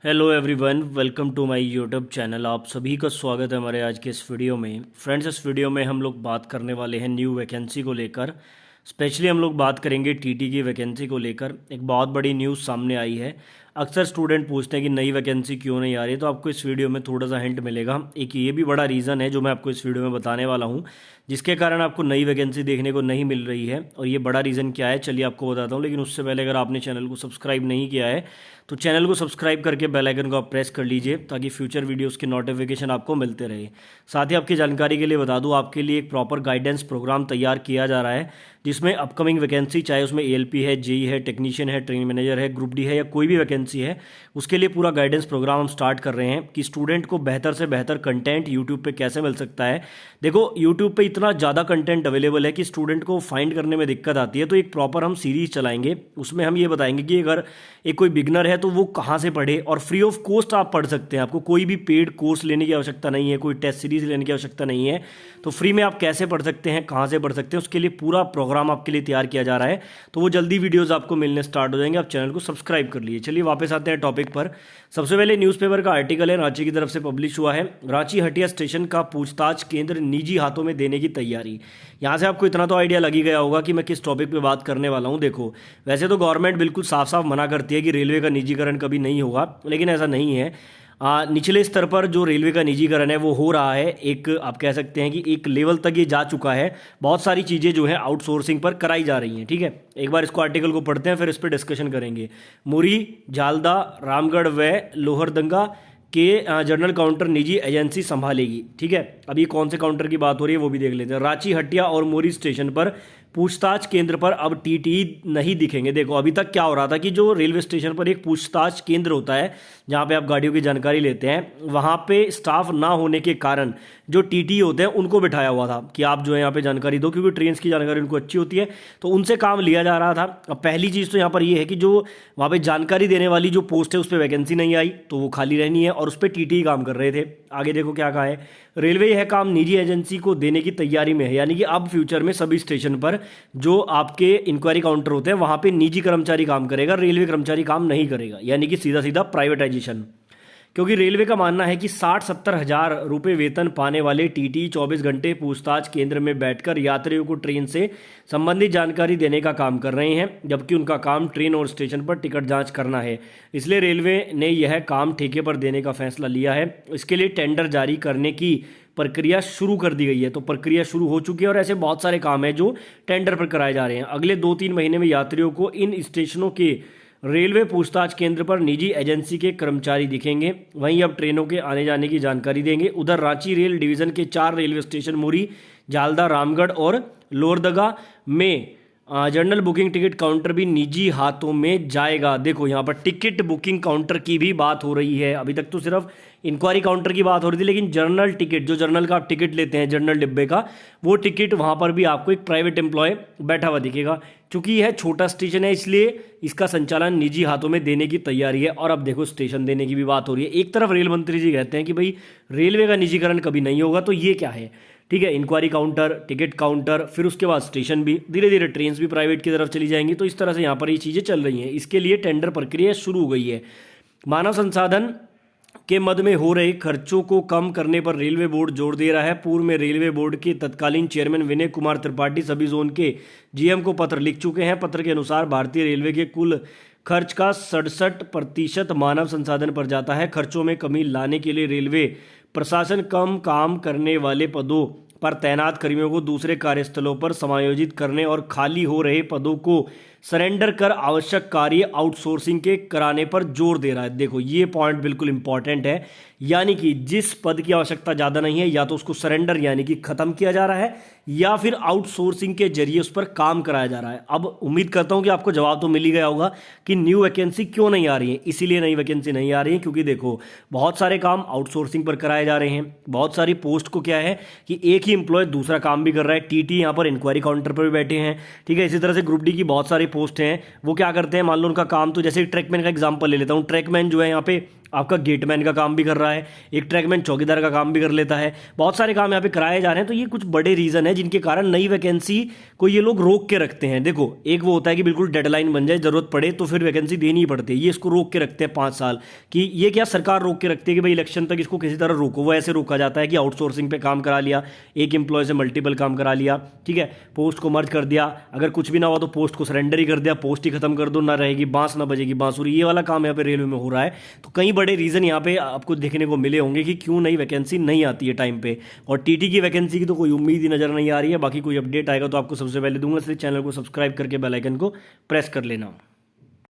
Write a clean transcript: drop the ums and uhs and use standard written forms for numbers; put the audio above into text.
Hello everyone, welcome to my YouTube channel. आप सभी का स्वागत है हमारे आज के इस वीडियो में। फ्रेंड्स, इस वीडियो में हम लोग बात करने वाले हैं न्यू वैकेंसी को लेकर। स्पेशली हम लोग बात करेंगे टीटी की वैकेंसी को लेकर। एक बहुत बड़ी न्यूज़ सामने आई है। अक्सर स्टूडेंट पूछते हैं कि नई वैकेंसी क्यों नहीं आ रही, तो आपको इस वीडियो में थोड़ा सा हिंट मिलेगा। एक ये भी बड़ा रीज़न है जो मैं आपको इस वीडियो में बताने वाला हूँ, जिसके कारण आपको नई वैकेंसी देखने को नहीं मिल रही है। और ये बड़ा रीज़न क्या है, चलिए आपको बताता हूँ। लेकिन उससे पहले अगर आपने चैनल को सब्सक्राइब नहीं किया है तो चैनल को सब्सक्राइब करके बेल आइकन को आप प्रेस कर लीजिए, ताकि फ्यूचर वीडियोस के नोटिफिकेशन आपको मिलते रहे। साथ ही आपकी जानकारी के लिए बता दूं, आपके लिए एक प्रॉपर गाइडेंस प्रोग्राम तैयार किया जा रहा है, जिसमें अपकमिंग वैकेंसी, चाहे उसमें एएलपी है, जेई है, टेक्नीशियन है, ट्रेनिंग मैनेजर है, ग्रुप डी है, या कोई भी वैकेंसी है, उसके लिए पूरा गाइडेंस प्रोग्राम हम स्टार्ट कर रहे हैं कि स्टूडेंट को बेहतर से बेहतर कंटेंट यूट्यूब पे कैसे मिल सकता है। देखो, यूट्यूब पे इतना ज़्यादा कंटेंट अवेलेबल है कि स्टूडेंट को फाइंड करने में दिक्कत आती है। तो एक प्रॉपर हम सीरीज चलाएंगे, उसमें हम ये बताएंगे कि अगर एक कोई बिगनर है तो वो कहाँ से पढ़े, और फ्री ऑफ कॉस्ट आप पढ़ सकते हैं। आपको कोई भी पेड कोर्स लेने की आवश्यकता नहीं है, कोई टेस्ट सीरीज लेने की आवश्यकता नहीं है। तो फ्री में आप कैसे पढ़ सकते हैं, कहाँ से पढ़ सकते हैं, उसके लिए पूरा प्रोग्राम आपके लिए तैयार किया जा रहा है। तो वो जल्दी वीडियोस आपको मिलने स्टार्ट हो जाएंगे। आप चैनल को सब्सक्राइब कर लीजिए। चलिए वापस आते हैं टॉपिक पर। सबसे पहले न्यूज़पेपर का आर्टिकल है, रांची की तरफ से पब्लिश हुआ है। रांची हटिया स्टेशन का पूछताछ केंद्र निजी हाथों में देने की तैयारी। यहाँ से आपको इतना तो आइडिया लग ही गया होगा कि मैं किस टॉपिक पे बात करने वाला हूँ। देखो, वैसे तो गवर्नमेंट बिल्कुल साफ साफ मना करती है कि रेलवे का निजीकरण कभी नहीं होगा, लेकिन ऐसा नहीं है। निचले स्तर पर जो रेलवे का निजीकरण है वो हो रहा है। एक आप कह सकते हैं कि एक लेवल तक ये जा चुका है। बहुत सारी चीज़ें जो है आउटसोर्सिंग पर कराई जा रही हैं। ठीक है, एक बार इसको आर्टिकल को पढ़ते हैं, फिर इस पर डिस्कशन करेंगे। मुरी, झालदा, रामगढ़ व लोहरदंगा के जनरल काउंटर निजी एजेंसी संभालेगी। ठीक है, अभी कौन से काउंटर की बात हो रही है वो भी देख लेते हैं। रांची, हटिया और मोरी स्टेशन पर पूछताछ केंद्र पर अब टीटी नहीं दिखेंगे। देखो, अभी तक क्या हो रहा था कि जो रेलवे स्टेशन पर एक पूछताछ केंद्र होता है, जहाँ पे आप गाड़ियों की जानकारी लेते हैं, वहाँ पे स्टाफ ना होने के कारण जो टीटी होते हैं उनको बिठाया हुआ था कि आप जो है यहाँ पे जानकारी दो, क्योंकि ट्रेन की जानकारी उनको अच्छी होती है, तो उनसे काम लिया जा रहा था। अब पहली चीज़ तो यहाँ पर ये है कि जो वहाँ पे जानकारी देने वाली जो पोस्ट है उस पर वैकेंसी नहीं आई, तो वो खाली रहनी है, और उस पर टीटी काम कर रहे थे। आगे देखो क्या कहा है, रेलवे यह काम निजी एजेंसी को देने की तैयारी में है। यानी कि अब फ्यूचर में सभी स्टेशन पर जो आपके इंक्वायरी काउंटर होते हैं वहां पे निजी कर्मचारी काम करेगा, रेलवे कर्मचारी काम नहीं करेगा। यानी कि सीधा सीधा प्राइवेटाइजेशन। क्योंकि रेलवे का मानना है कि 60-70 हजार रुपये वेतन पाने वाले टीटी 24 घंटे पूछताछ केंद्र में बैठकर यात्रियों को ट्रेन से संबंधित जानकारी देने का काम कर रहे हैं, जबकि उनका काम ट्रेन और स्टेशन पर टिकट जांच करना है। इसलिए रेलवे ने यह काम ठेके पर देने का फैसला लिया है। इसके लिए टेंडर जारी करने की प्रक्रिया शुरू कर दी गई है। तो प्रक्रिया शुरू हो चुकी है, और ऐसे बहुत सारे काम हैं जो टेंडर पर कराए जा रहे हैं। अगले 2-3 महीने में यात्रियों को इन स्टेशनों के रेलवे पूछताछ केंद्र पर निजी एजेंसी के कर्मचारी दिखेंगे। वहीं अब ट्रेनों के आने जाने की जानकारी देंगे। उधर रांची रेल डिवीजन के 4 रेलवे स्टेशन मुरी, झालदा, रामगढ़ और लोहरदगा में जनरल बुकिंग टिकट काउंटर भी निजी हाथों में जाएगा। देखो, यहाँ पर टिकट बुकिंग काउंटर की भी बात हो रही है। अभी तक तो सिर्फ इंक्वायरी काउंटर की बात हो रही थी, लेकिन जर्नल टिकट, जो जर्नल का आप टिकट लेते हैं जर्नल डिब्बे का, वो टिकट वहाँ पर भी आपको एक प्राइवेट एम्प्लॉय बैठा हुआ दिखेगा। चूंकि यह छोटा स्टेशन है, इसलिए इसका संचालन निजी हाथों में देने की तैयारी है। और अब देखो, स्टेशन देने की भी बात हो रही है। एक तरफ रेल मंत्री जी कहते हैं कि भाई रेलवे का निजीकरण कभी नहीं होगा, तो ये क्या है? ठीक है, इंक्वायरी काउंटर, टिकट काउंटर, फिर उसके बाद स्टेशन भी, धीरे धीरे ट्रेन भी प्राइवेट की तरफ चली जाएंगी। तो इस तरह से यहाँ पर ये चीज़ें चल रही हैं। इसके लिए टेंडर प्रक्रिया शुरू हो गई है। मानव संसाधन के मद में हो रहे खर्चों को कम करने पर रेलवे बोर्ड जोर दे रहा है। पूर्व में रेलवे बोर्ड के तत्कालीन चेयरमैन विनय कुमार त्रिपाठी सभी जोन के जीएम को पत्र लिख चुके हैं। पत्र के अनुसार भारतीय रेलवे के कुल खर्च का 67% मानव संसाधन पर जाता है। खर्चों में कमी लाने के लिए रेलवे प्रशासन कम काम करने वाले पदों पर तैनात कर्मियों को दूसरे कार्यस्थलों पर समायोजित करने और खाली हो रहे पदों को सरेंडर कर आवश्यक कार्य आउटसोर्सिंग के कराने पर जोर दे रहा है। देखो, ये पॉइंट बिल्कुल इंपॉर्टेंट है। यानी कि जिस पद की आवश्यकता ज़्यादा नहीं है, या तो उसको सरेंडर यानी कि खत्म किया जा रहा है, या फिर आउटसोर्सिंग के जरिए उस पर काम कराया जा रहा है। अब उम्मीद करता हूं कि आपको जवाब तो मिल ही गया होगा कि न्यू वैकेंसी क्यों नहीं आ रही है। इसीलिए नई वैकेंसी नहीं आ रही है क्योंकि देखो, बहुत सारे काम आउटसोर्सिंग पर कराए जा रहे हैं। बहुत सारी पोस्ट को क्या है कि एक ही इंप्लॉय दूसरा काम भी कर रहा है। टीटी यहाँ पर इंक्वायरी काउंटर पर भी बैठे हैं। ठीक है, इसी तरह से ग्रुप डी की बहुत सारी पोस्ट हैं। वो क्या करते हैं, मान लो उनका काम, तो जैसे ट्रैकमैन का एग्जांपल ले लेता हूँ। ट्रैकमैन जो है यहाँ पे आपका गेटमैन का काम भी कर रहा है, एक ट्रैकमैन चौकीदार का काम भी कर लेता है, बहुत सारे काम यहाँ पे कराए जा रहे हैं। तो ये कुछ बड़े रीज़न है जिनके कारण नई वैकेंसी को ये लोग रोक के रखते हैं। देखो, एक वो होता है कि बिल्कुल डेडलाइन बन जाए, ज़रूरत पड़े तो फिर वैकेंसी देनी ही पड़ती है, ये इसको रोक के रखते हैं 5 साल कि ये क्या सरकार रोक के रखती है कि भाई इलेक्शन तक इसको किसी तरह रोको। वो ऐसे रोका जाता है कि आउटसोर्सिंग पे काम करा लिया, एक एम्प्लॉय से मल्टीपल काम करा लिया, ठीक है, पोस्ट को मर्ज कर दिया, अगर कुछ भी ना हुआ तो पोस्ट को सरेंडर ही कर दिया, पोस्ट ही खत्म कर दो, ना रहेगी बांस ना बजेगी बांसुरी। ये वाला काम यहाँ पे रेलवे में हो रहा है। तो कई बड़े रीज़न यहाँ पे आपको देखने को मिले होंगे कि क्यों नई वैकेंसी नहीं आती है टाइम पे। और टीटी की वैकेंसी की तो कोई उम्मीद ही नज़र नहीं आ रही है। बाकी कोई अपडेट आएगा तो आपको सबसे पहले दूंगा, इसलिए चैनल को सब्सक्राइब करके बेल आइकन को प्रेस कर लेना।